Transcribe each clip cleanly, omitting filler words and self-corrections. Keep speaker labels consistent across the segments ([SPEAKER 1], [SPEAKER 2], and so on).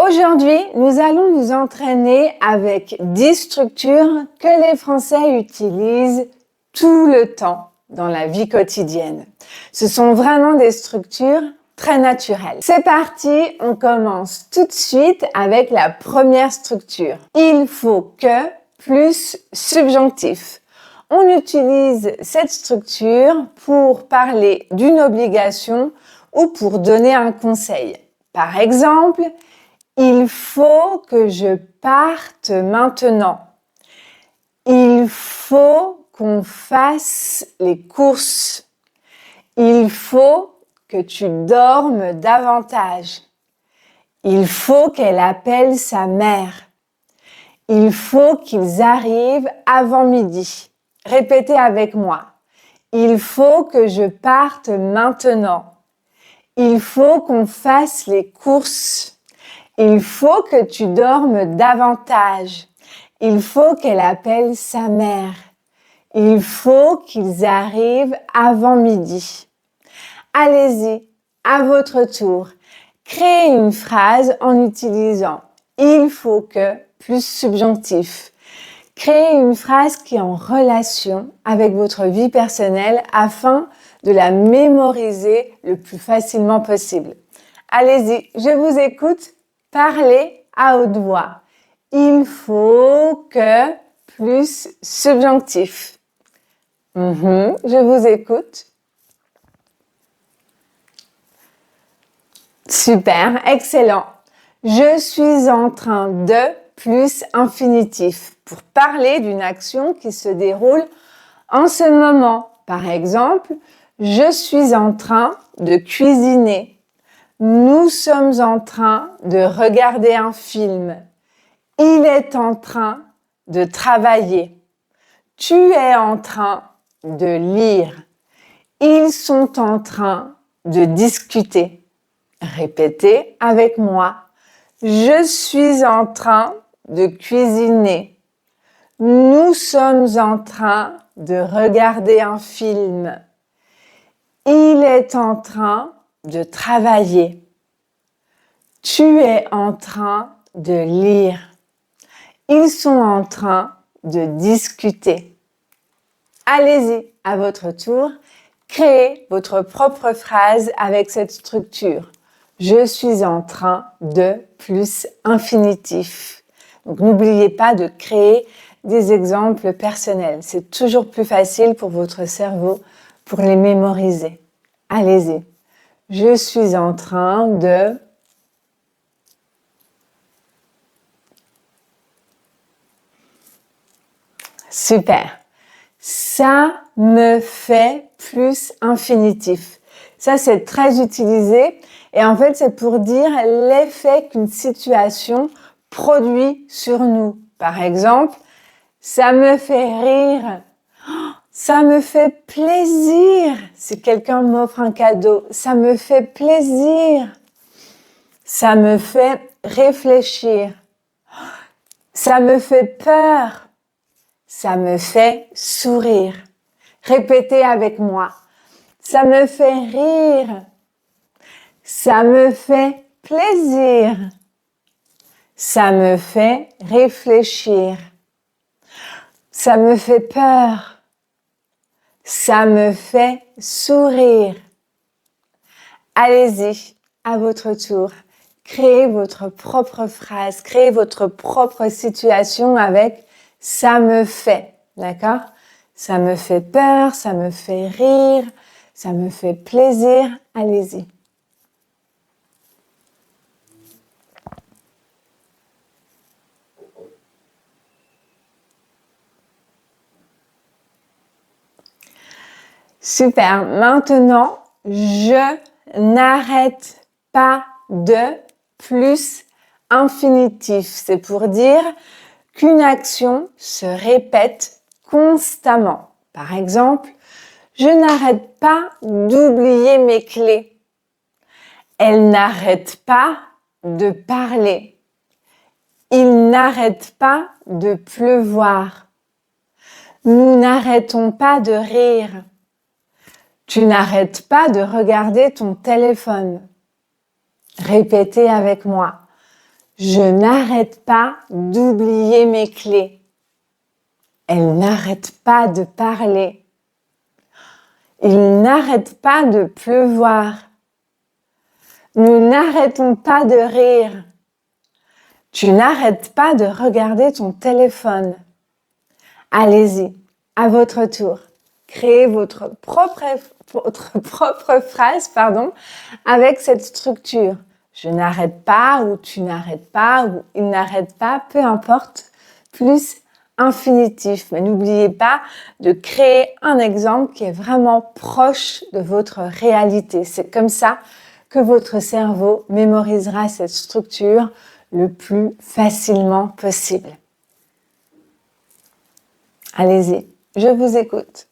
[SPEAKER 1] Aujourd'hui, nous allons nous entraîner avec 10 structures que les Français utilisent tout le temps dans la vie quotidienne. Ce sont vraiment des structures très naturelles. C'est parti, on commence tout de suite avec la première structure. Il faut que plus subjonctif. On utilise cette structure pour parler d'une obligation ou pour donner un conseil. Par exemple, il faut que je parte maintenant. Il faut qu'on fasse les courses. Il faut que tu dormes davantage. Il faut qu'elle appelle sa mère. Il faut qu'ils arrivent avant midi. Répétez avec moi. Il faut que je parte maintenant. Il faut qu'on fasse les courses. Il faut que tu dormes davantage. Il faut qu'elle appelle sa mère. Il faut qu'ils arrivent avant midi. Allez-y, à votre tour. Créez une phrase en utilisant « il faut que » plus subjonctif. Créez une phrase qui est en relation avec votre vie personnelle afin de la mémoriser le plus facilement possible. Allez-y, je vous écoute. Parlez à haute voix. Il faut que plus subjonctif. Je vous écoute. Super, excellent. Je suis en train de plus infinitif pour parler d'une action qui se déroule en ce moment. Par exemple, je suis en train de cuisiner. Nous sommes en train de regarder un film. Il est en train de travailler. Tu es en train de lire. Ils sont en train de discuter. Répétez avec moi. Je suis en train de cuisiner. Nous sommes en train de regarder un film. Il est en train de travailler. Tu es en train de lire. Ils sont en train de discuter. Allez-y, à votre tour, créez votre propre phrase avec cette structure. Je suis en train de plus infinitif. Donc n'oubliez pas de créer des exemples personnels. C'est toujours plus facile pour votre cerveau pour les mémoriser. Allez-y. Je suis en train de... Super. Ça me fait plus infinitif. Ça, c'est très utilisé. Et en fait, c'est pour dire l'effet qu'une situation produit sur nous. Par exemple, ça me fait rire. Ça me fait plaisir. Si quelqu'un m'offre un cadeau, ça me fait plaisir. Ça me fait réfléchir. Ça me fait peur. Ça me fait sourire. Répétez avec moi. Ça me fait rire. Ça me fait plaisir. Ça me fait réfléchir. Ça me fait peur. Ça me fait sourire. Allez-y, à votre tour. Créez votre propre phrase, créez votre propre situation avec « ça me fait ». D'accord ? Ça me fait peur, ça me fait rire, ça me fait plaisir. Allez-y. Super. Maintenant, je n'arrête pas de plus infinitif. C'est pour dire qu'une action se répète constamment. Par exemple, je n'arrête pas d'oublier mes clés. Elle n'arrête pas de parler. Il n'arrête pas de pleuvoir. Nous n'arrêtons pas de rire. Tu n'arrêtes pas de regarder ton téléphone. Répétez avec moi. Je n'arrête pas d'oublier mes clés. Elle n'arrête pas de parler. Il n'arrête pas de pleuvoir. Nous n'arrêtons pas de rire. Tu n'arrêtes pas de regarder ton téléphone. Allez-y, à votre tour. Créez votre propre phrase, avec cette structure. Je n'arrête pas, ou tu n'arrêtes pas, ou il n'arrête pas, peu importe, plus infinitif. Mais n'oubliez pas de créer un exemple qui est vraiment proche de votre réalité. C'est comme ça que votre cerveau mémorisera cette structure le plus facilement possible. Allez-y, je vous écoute.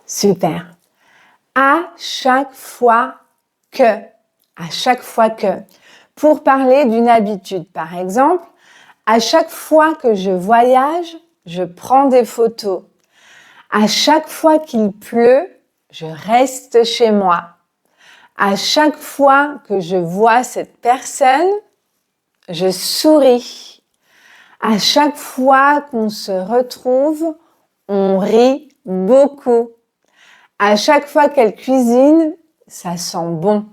[SPEAKER 1] Super. À chaque fois que, pour parler d'une habitude, par exemple, à chaque fois que je voyage, je prends des photos. À chaque fois qu'il pleut, je reste chez moi. À chaque fois que je vois cette personne, je souris. À chaque fois qu'on se retrouve, on rit beaucoup. À chaque fois qu'elle cuisine, ça sent bon.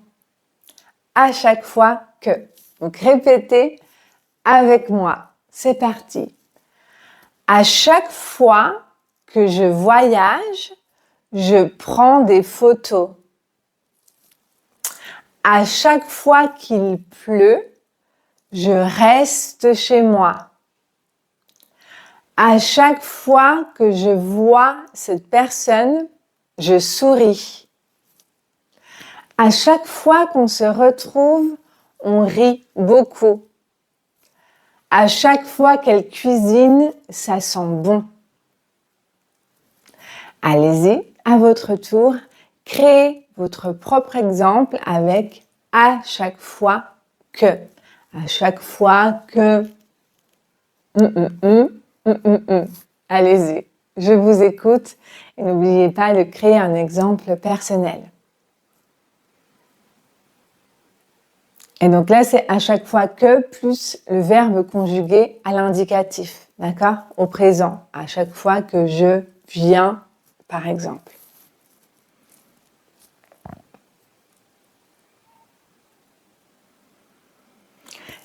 [SPEAKER 1] À chaque fois que. Donc répétez avec moi. C'est parti. À chaque fois que je voyage, je prends des photos. À chaque fois qu'il pleut, je reste chez moi. À chaque fois que je vois cette personne, je souris. À chaque fois qu'on se retrouve, on rit beaucoup. À chaque fois qu'elle cuisine, ça sent bon. Allez-y, à votre tour, créez votre propre exemple avec à chaque fois que. À chaque fois que. Allez-y, je vous écoute et n'oubliez pas de créer un exemple personnel. Et donc là, c'est à chaque fois que plus le verbe conjugué à l'indicatif, d'accord? Au présent, à chaque fois que je viens, par exemple.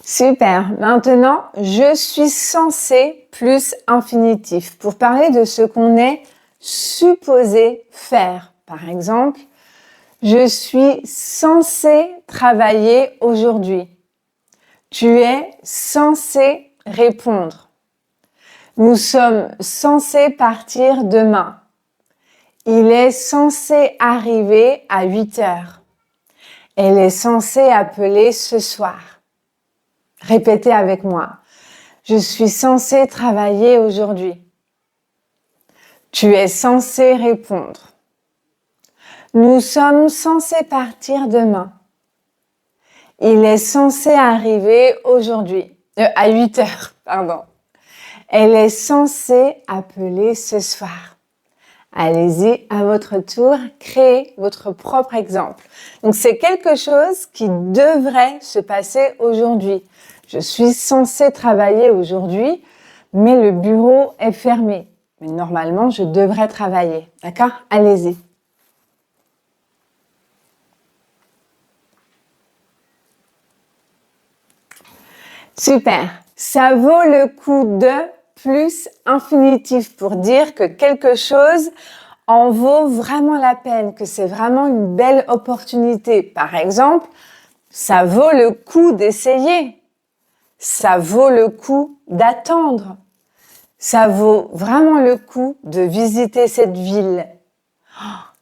[SPEAKER 1] Super. Maintenant, je suis censé plus infinitif pour parler de ce qu'on est supposé faire. Par exemple, je suis censé travailler aujourd'hui. Tu es censé répondre. Nous sommes censés partir demain. Il est censé arriver à 8 heures. Elle est censée appeler ce soir. Répétez avec moi. Je suis censé travailler aujourd'hui. Tu es censé répondre. Nous sommes censés partir demain. Il est censé arriver aujourd'hui. À 8 heures, pardon. Elle est censée appeler ce soir. Allez-y, à votre tour, créez votre propre exemple. Donc, c'est quelque chose qui devrait se passer aujourd'hui. Je suis censée travailler aujourd'hui, mais le bureau est fermé. Mais normalement, je devrais travailler. D'accord? Allez-y. Super. Ça vaut le coup de plus infinitif pour dire que quelque chose en vaut vraiment la peine, que c'est vraiment une belle opportunité. Par exemple, ça vaut le coup d'essayer. Ça vaut le coup d'attendre. Ça vaut vraiment le coup de visiter cette ville.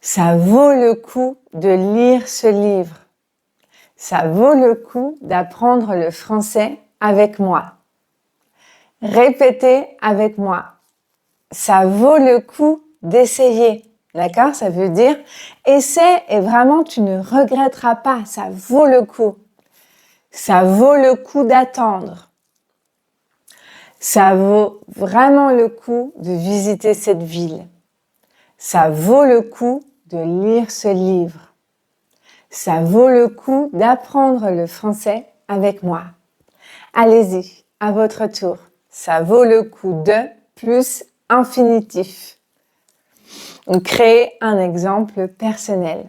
[SPEAKER 1] Ça vaut le coup de lire ce livre. Ça vaut le coup d'apprendre le français avec moi. Répétez avec moi. Ça vaut le coup d'essayer. D'accord? Ça veut dire essaie et vraiment tu ne regretteras pas. Ça vaut le coup. Ça vaut le coup d'attendre. Ça vaut vraiment le coup de visiter cette ville. Ça vaut le coup de lire ce livre. Ça vaut le coup d'apprendre le français avec moi. Allez-y, à votre tour. Ça vaut le coup de plus infinitif. Donc, créez un exemple personnel.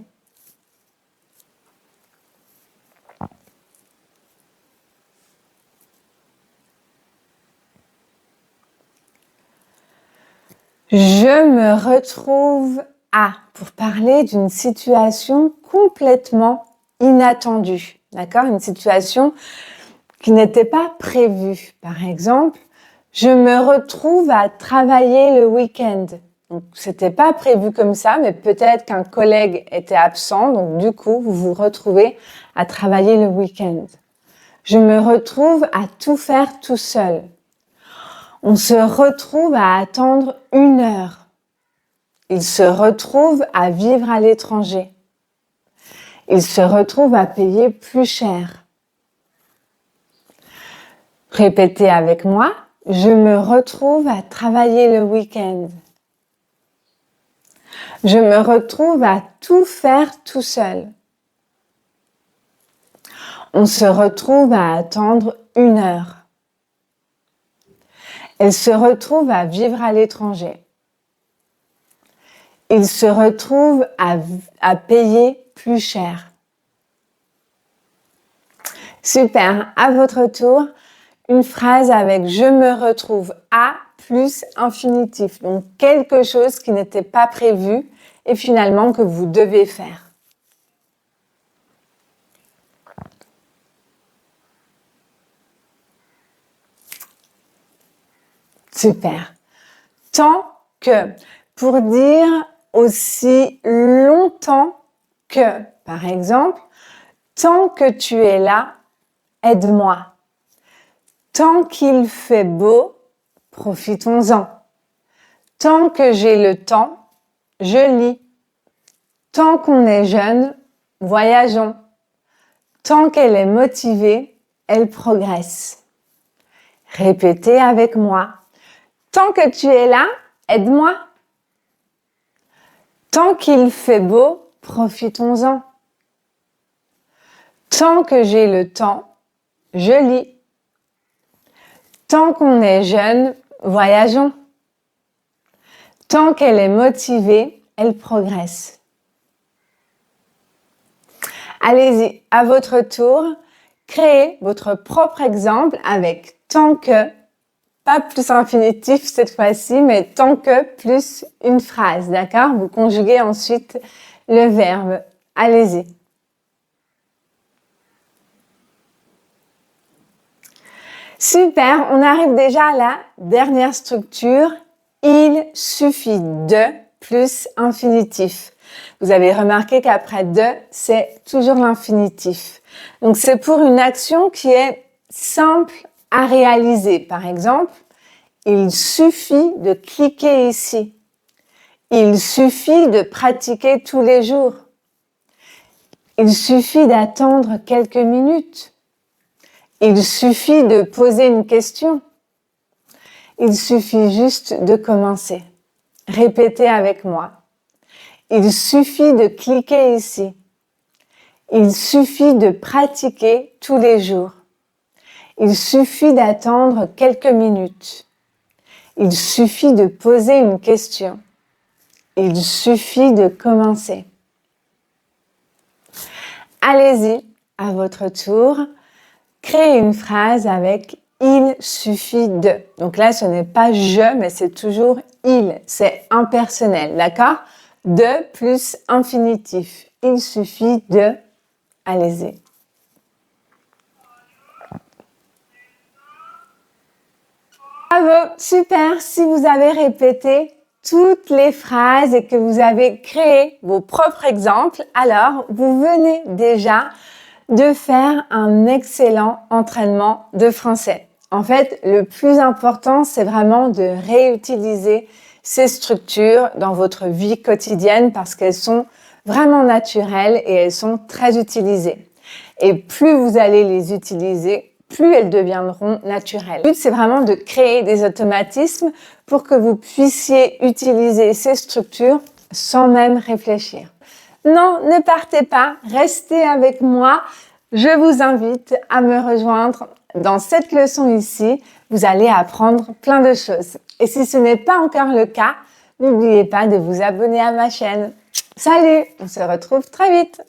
[SPEAKER 1] Je me retrouve à, pour parler d'une situation complètement inattendue, d'accord? Une situation qui n'était pas prévue. Par exemple, je me retrouve à travailler le week-end. Donc, c'était pas prévu comme ça, mais peut-être qu'un collègue était absent, donc du coup, vous vous retrouvez à travailler le week-end. Je me retrouve à tout faire tout seul. On se retrouve à attendre 1 heure. Il se retrouve à vivre à l'étranger. Il se retrouve à payer plus cher. Répétez avec moi. Je me retrouve à travailler le week-end. Je me retrouve à tout faire tout seul. On se retrouve à attendre 1 heure. Elle se retrouve à vivre à l'étranger. Il se retrouve à payer plus cher. Super, à votre tour, une phrase avec « je me retrouve à » plus infinitif. Donc, quelque chose qui n'était pas prévu et finalement que vous devez faire. Super. Tant que, pour dire aussi longtemps que, par exemple, tant que tu es là, aide-moi. Tant qu'il fait beau, profitons-en. Tant que j'ai le temps, je lis. Tant qu'on est jeune, voyageons. Tant qu'elle est motivée, elle progresse. Répétez avec moi. Tant que tu es là, aide-moi. Tant qu'il fait beau, profitons-en. Tant que j'ai le temps, je lis. Tant qu'on est jeune, voyageons. Tant qu'elle est motivée, elle progresse. Allez-y, à votre tour, créez votre propre exemple avec tant que, pas plus infinitif cette fois-ci, mais tant que plus une phrase, d'accord? Vous conjuguez ensuite le verbe. Allez-y. Super, on arrive déjà à la dernière structure. Il suffit de plus infinitif. Vous avez remarqué qu'après de, c'est toujours l'infinitif. Donc, c'est pour une action qui est simple à réaliser. Par exemple, il suffit de cliquer ici. Il suffit de pratiquer tous les jours. Il suffit d'attendre quelques minutes. Il suffit de poser une question. Il suffit juste de commencer. Répétez avec moi. Il suffit de cliquer ici. Il suffit de pratiquer tous les jours. Il suffit d'attendre quelques minutes. Il suffit de poser une question. Il suffit de commencer. Allez-y, à votre tour, créez une phrase avec « il suffit de ». Donc là, ce n'est pas « je », mais c'est toujours « il ». C'est impersonnel, d'accord? De plus infinitif. Il suffit de... Allez-y. Bravo, super. Si vous avez répété toutes les phrases et que vous avez créé vos propres exemples, alors vous venez déjà de faire un excellent entraînement de français. En fait, le plus important, c'est vraiment de réutiliser ces structures dans votre vie quotidienne parce qu'elles sont vraiment naturelles et elles sont très utilisées. Et plus vous allez les utiliser, plus elles deviendront naturelles. Le but, c'est vraiment de créer des automatismes pour que vous puissiez utiliser ces structures sans même réfléchir. Non, ne partez pas, restez avec moi. Je vous invite à me rejoindre dans cette leçon ici. Vous allez apprendre plein de choses. Et si ce n'est pas encore le cas, n'oubliez pas de vous abonner à ma chaîne. Salut, on se retrouve très vite.